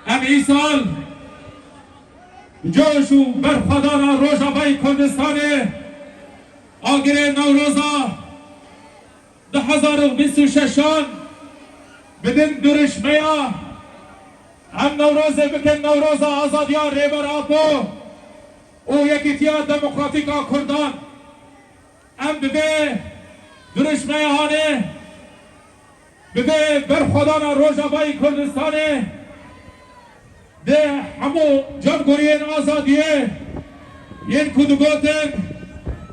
ام ایسال جوش و برخدان روژاوای کردستان آگر نوروزا 2026 بدن درشمه هم نوروزه بکن نوروزا آزادیا ریبر آپو او یکیتیا دموکراتیکا کردان ام ببه درشمه هانه ببه برخدان روژاوای کردستان ده همو جمهورین آزادیه ین کدو گوتن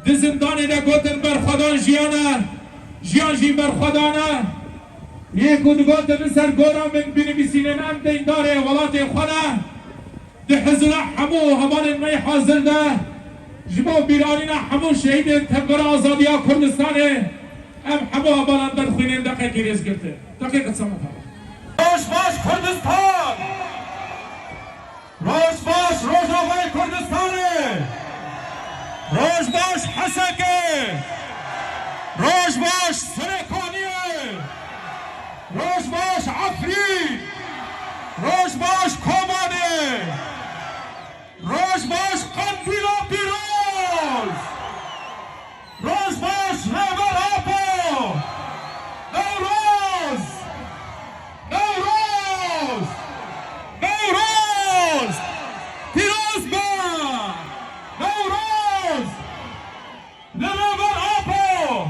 ده زندانی ده گوتن برخدان جیان جی برخدانه یک کدو گوتن بسر گورا من بینی بسینن ام دین داره ولات خونه ده حزله همو همان می حاضر ده جبو بیرانین همو شهید تنگر آزادیا کردستانه ام همو همان در خوینین دقیقی ریز گرته دقیقه سمت باش کردستان باش روژاوای کردستانه باش حسکه باش سرکانیه باش عفری باش کمانه باش قندیلا پیروز باش رهبر آپو نوروز پیروز با نوروز رهبر آپو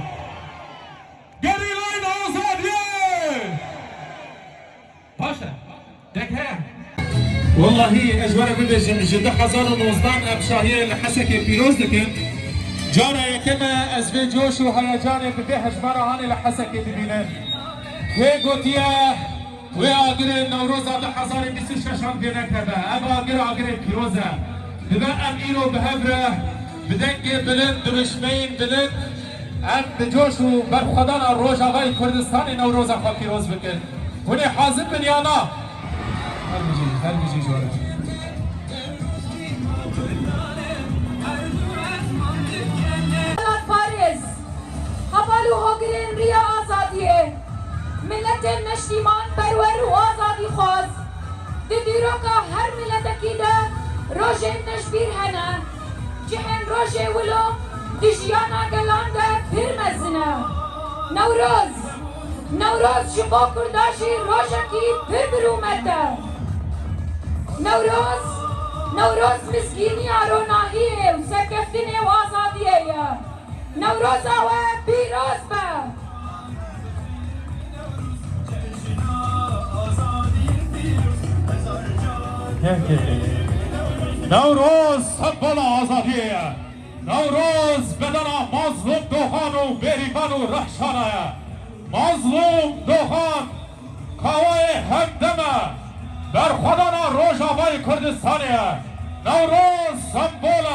گریلاین آزادیه پاشا دکه والله اجوار بدجم جده 2019 ابشاهی لحسك پیروز دکن جارا یکم از به جوش و هیجان به هجمار هانی لحسك ببینن که گوتیه و آگر نوروز 2026 هم بینه کرده ام آگر پیروزه ببه ام ایرو به هبره بدنگ بلند درشمین بلند ام به جوش و برخدان روژاوای کردستان نوروز خواه پیروز بکن هونی حاضر بنیانا هر بیجی جواره پاریس هفالو هاگرین ریا آزادیه ملت نشتیمان برور و آزادی خواست دیدیرو که هر ملت کی ده روژه نشبیر هنه جهن روژه ولو دیجیانا گلان ده پیر مزنه نوروز شبا کرداشی روژه کی پیر برومده نوروز مسکینی آروناهیه و سرکفتنی و آزادیه نوروز آوه پیروز به نوروز سمبل آزادیه نوروز بدن مظلوم دوخان و بریبان و رحشانه مظلوم دوخان کوای همدمه برخدان روژاوای کردستانیه نوروز سمبل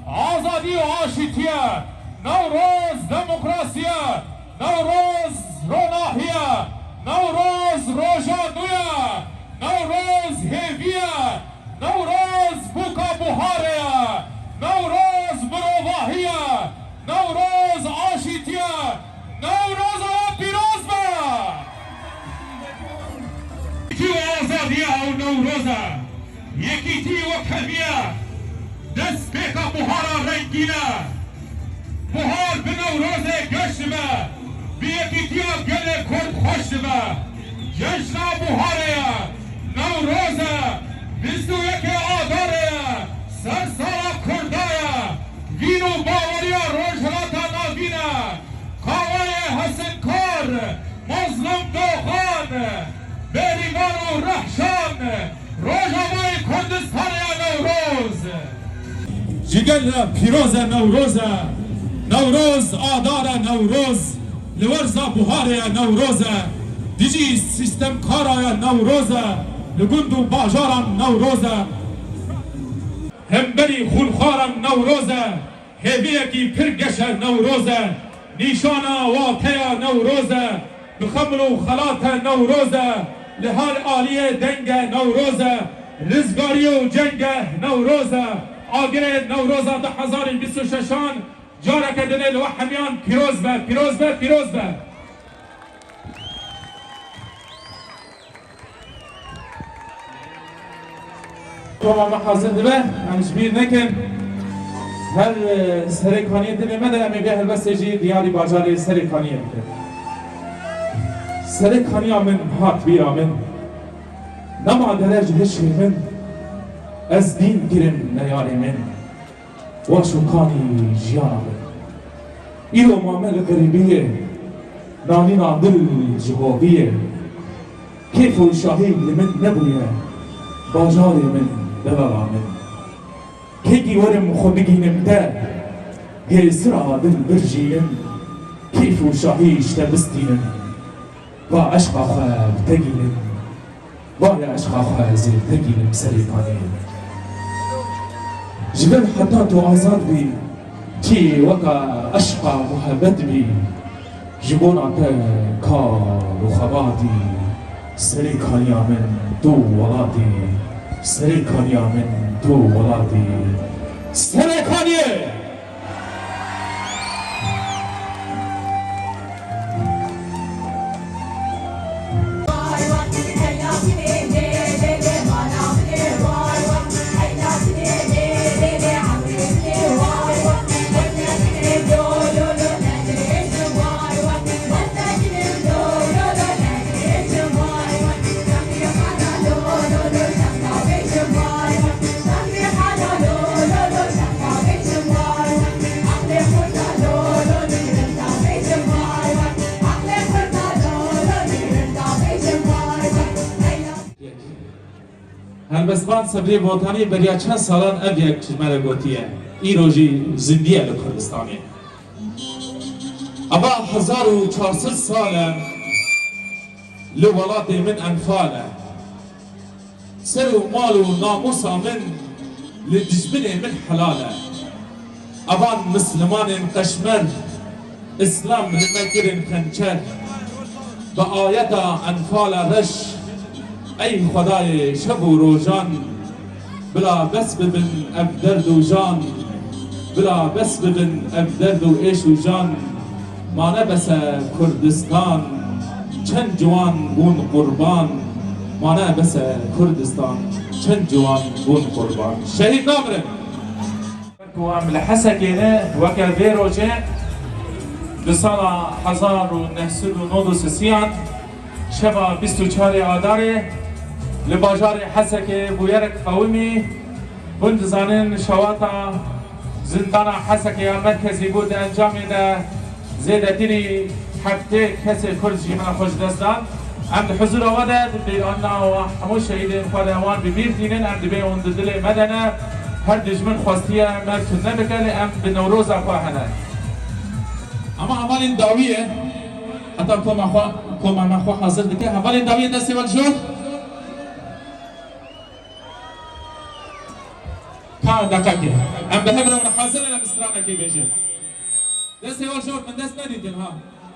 آزادی و آشتیه نوروز دموکراسیه نوروز روناهیه نوروز روژانویه نوروز هیویه نوروز بوکا بوهاریه نوروز بروواهیه نوروز آشتیه نوروز پیروز به آزادیه و نوروزه یکیتی و کمیه دست بیکا بوهارا رنگینه بوهار به نوروزه گشتمه بی یکیتیا گل کرد خوشتمه جشنا بوهاره نوروزه 21 آذاره سرسالا کردایه وینو باوریا روژهلاتا ناوینه کاوای حسن کار مظلوم دوخان بریگان و رحشان روژاوای کردستان نوروز جگل پیروز نوروز آدار نوروز لورزا بوهار نوروز دیجی سیستم کارای نوروز لگندو باجارم نوروز همبری خونخوارم نوروز هبیکی پرگش نوروز نیشانا واقع نوروز بخمر و خلاط نوروز لحال عالی دنگ نوروز رزگاری و جنگ نوروز آگر نوروز 2026 جارک دنل و حمیان پیروز به كما ما حاضر دبه ام جبیر نکن هر سرکانی دبه مده امی به هر بس جی دیاری باجار سرکانی بکن سرکانی من هات بی آمن نما درج هشی من از دین گرم نیاری من واشوکانی جیان من ایرو معامل غریبیه نانینا دل جهابیه کیف و شاهی لمن نبویه باجار من دلال من که گیورم خود بگینم ده گیسرا دل برجینم کیف و شاهی اشته بستینم و عشقا خواه بتگینم و عشقا خواه زیر تگینم سریکانی جبل حتی تو آزاد بی چی وکا عشقا محبت بی جبونا تا کار و خباتی سریکانی من تو ولاتی سریکانی من تو ولاتی سریکانی هلبستان سبری وطنی بریا چند سالان اب یک چشمه گوتیه ای روژی زندیه لکردستانی ابا 1400 ساله لولات من انفاله سر و مال و ناموس من لدجبنه من حلاله ابان مسلمان قشمر اسلام همکر خنچر با آیت انفال رش ای خدای شب و روزان بلا بس ببن اب درد و جان بلا بس ببن اب درد و عیش و جان ما نبس کردستان چند جوان بون قربان ما نبس کردستان چند جوان بون قربان شهید نامرم وام لحسكينه وكل فيروجه بسالة 1993 شبا 24 آذار لباجار حسكه بويرك قومي بند زانين شواطا زندان حسكه مركزي بود انجام ده زيادة تيري حفته كسي كرسي من خوش دستان ام حضور آوده بأنه هموش شهيدين خواهوان ببير دينين ام دبي اون دل مدنه هر دجمن خواستیه مرکز نمیکنه ام به نوروز خواهنه اما اول این داویه حتی کما من خواه حاضر دکه اول این داویه دستی ول شد تا دقیقه ام به همراه حاضر ام استرانه که بیشه دستی ول شد من دست ندیدیم ها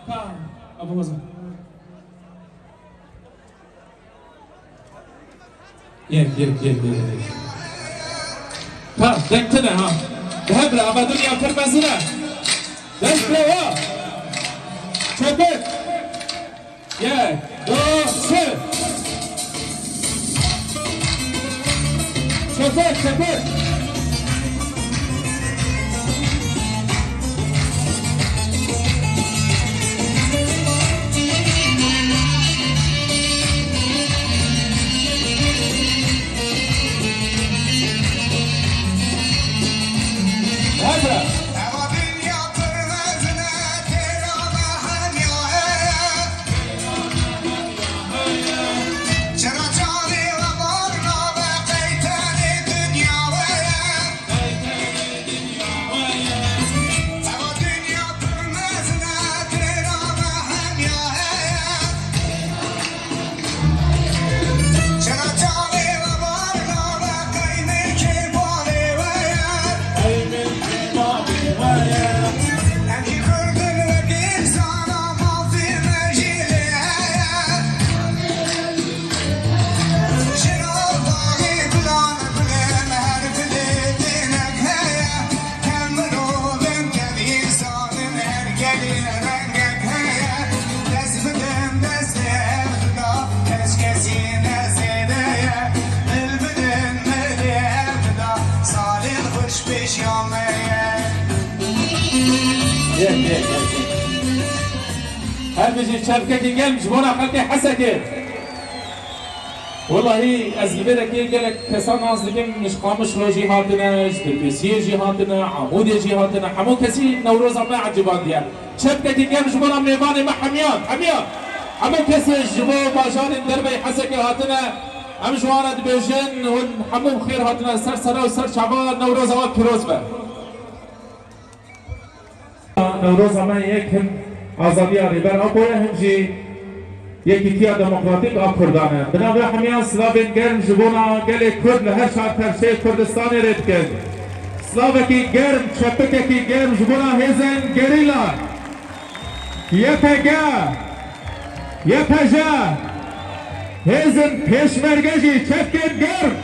تا ابو وزن یک ها دنگتنه ها دهبره اما دنیا کرمزنه دست بله ها چپک یک دو سه چپک چرا جانی و مارنا به قیتن دنیا هل بيجي شبكة جنب جبونا خلقي حسكة والله أزلبيرك يقولك كسان نازلين مش قامش لو جهاتنا جبرسي جهاتنا عمود جهاتنا حمو كسي نوروز ما عجبان ديال شبكة جنب جبونا ميماني مع حميان حمو كسي جبو باجان دربي حسكة هاتنا هم جوانا دبيجن حمو خير هاتنا سر سرا وسر شعبان نوروز أول كروز به نوروز ما يكهم آزادی ریبر آبوی همچی یکی تیا دموکراتیک آب کردانه بنابرای همیان سلاوین گرم جبونا گل کرد لهر شهر ترشه کردستانی رد کرد سلاوکی گرم چپکی گرم جبونا هزن گریلا یپجا هزن پیشمرگجی چپکن گرم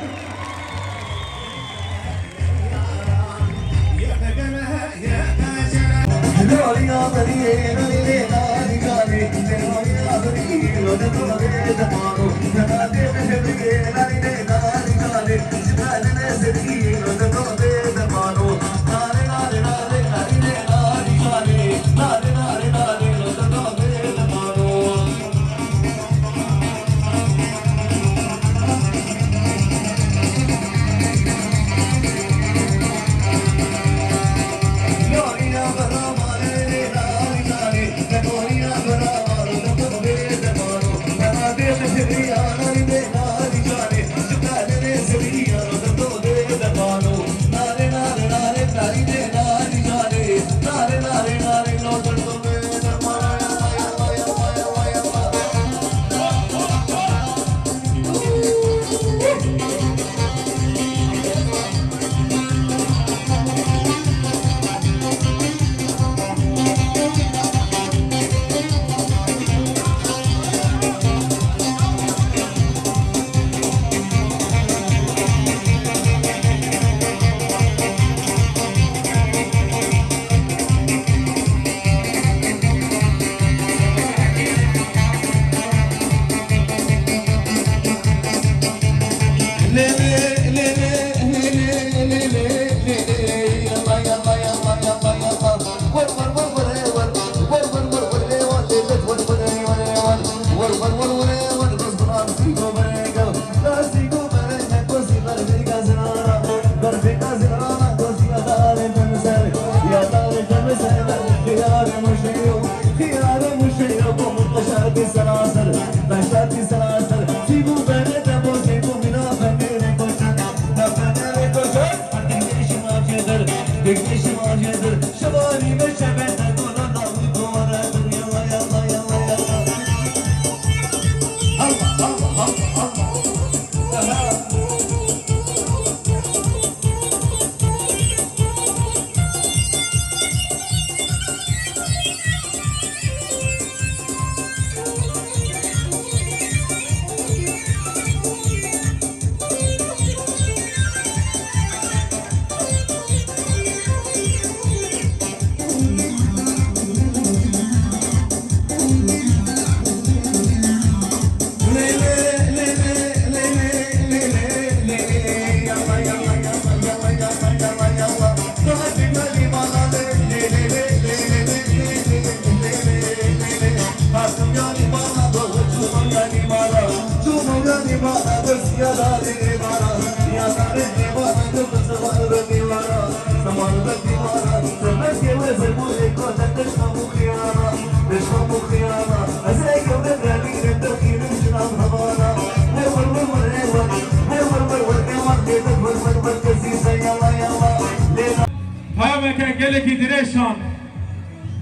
geleki direşan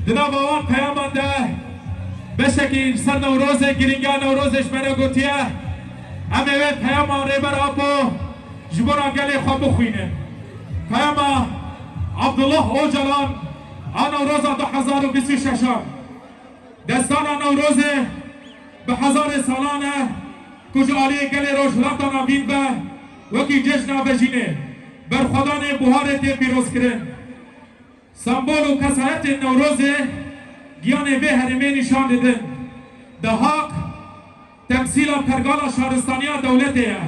dinabavan peyamanda beşeki ser Newroze giringa Newroze jmene gotiye em evet peyama reber apo jibora gele xwe bixwînin peyama Abdullah Öcalan a Newroza 2026 destana Newroze bi hezarê salan e ku ji aliyê gelê rojhilatana vîn be wekî cejna vejînê berxwedanê buharê tê pîrozkirin Sembol û kesayetên Newrozê giyanê vê herêmê nîşan didin di haq temsîla pergala şaristaniya dewletê ye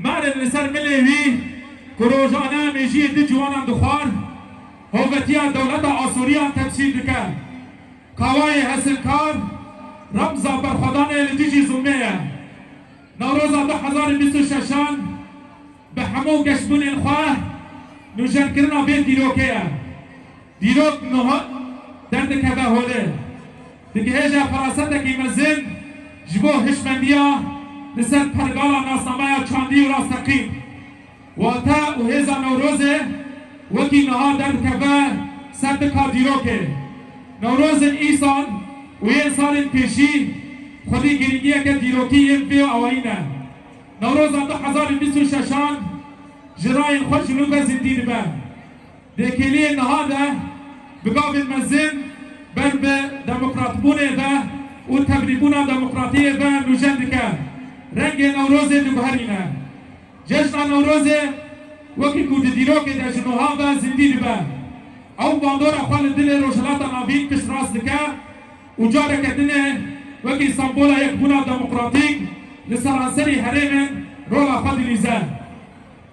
merin li ser milê wî ku rojane mêjiyê di ciwanan dixwar هوتیا دولت آسوریان تمثیل دکن کاوای حسنکار رمزا برخدان لدیجی زومیه نوروز 2026 به همو گشتبون خواه نوشن کرنا به دیروکه دیروک نه درد که به هوله دیگه هجا فراسته که مزن جبو هشمندیا لسر پرگالا ناسنامه چاندی و راستقیم و تا و هزا نوروزه وکی نها درد که به سرد کار دیروکه نوروز ایسان و یه سال پیشی خودی گرینگیه که دیروکی این بیو آوائینه نوروز 2026 جرائن خوش جنوب زندین به دیکلی نهاده بقابل مزن بر به دموکرات بونه ده و تبریبونه دموکراتی به نوشند که رنگ نوروز نگوهرینه جشن نوروز وکی کود دیرو که در جنوها به زندین به او باندور اخوال دل روشلات نابین پش راست دکه و جاره کردنه وکی سمبول یک بونه دموکراتیک لسرانسری حریم رول خود لیزه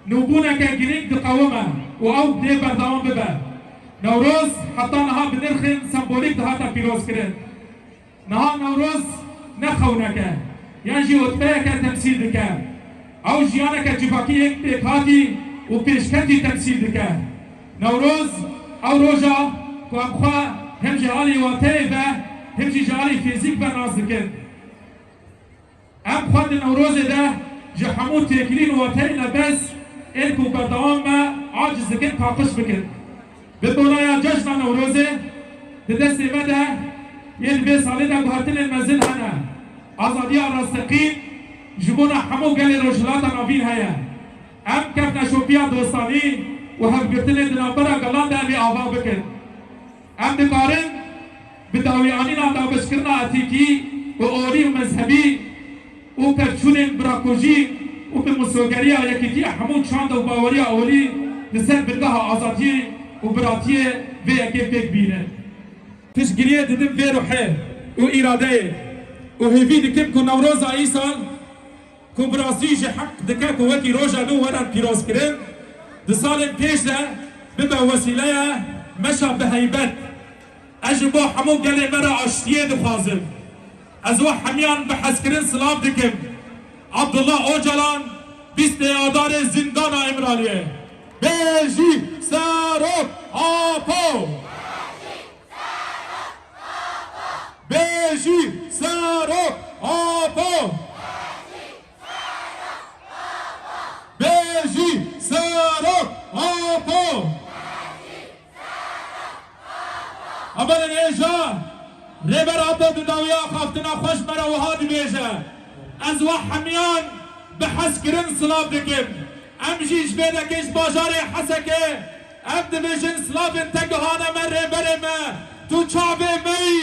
نوبونه که گرینگ دقومه و او دی بردوام ببه نوروز حتی نها بنرخین سمبولیک ده تا پیروز کرد نها نوروز نخونه که یعنی جی اتبه که تمثیل دکه او جیانه که جباکی یک پیکاتی و پیشکتی تمثیل دکه نوروز او روژا که امخواه هم جهالی واته به هم جهالی فیزیک به ناز دکن ام خود نوروز ده جحمود تکلین واته نبس ایلکو بردوام عاجز دکن کاقش بکن بدونایا جشن نوروزه دست مده یه به سالی ده گوهرتن المنزل هنه آزادی راستقین جبونا همو گلی روشلات نوین هیا ام کف نشوپیا دوستانی و هم گرتن دنابرا گلان ده بی آوا بکن ام بکارن بداویانی نادا بشکرنا اتیکی و اوری و مذهبی و پرچون براکوژی و به مسوگری یکیتی همون چاند و باوری اولی لسر بلگاه آزادی و براتیه و یکی فکر بینه تشگیریه دیدم و روحه و ایراده و هیوی دکم که نوروز آیسان که براسیج حق دکه که وکی روژا نو ورن پیروز کرن ده سال پیش ده ببه وسیله مشا به حیبت اجبو همون گلی مرا آشتیه دخوازم از و همیان به حسکرین سلام دکم عبدالله اوجلان 20 آدار زندان امرالیه بیجی سرک آپو بیجی سرک آپو بیجی سرک آپو اما نیجا ریبر آپو دناویا خافتنا خوش مرا وحادی بیجه از و همیان به حسکرین سلام دکم امجیش بیدکش باجار حسکه ام دمیشن سلابن تگهانه من ریبره ما تو چابه می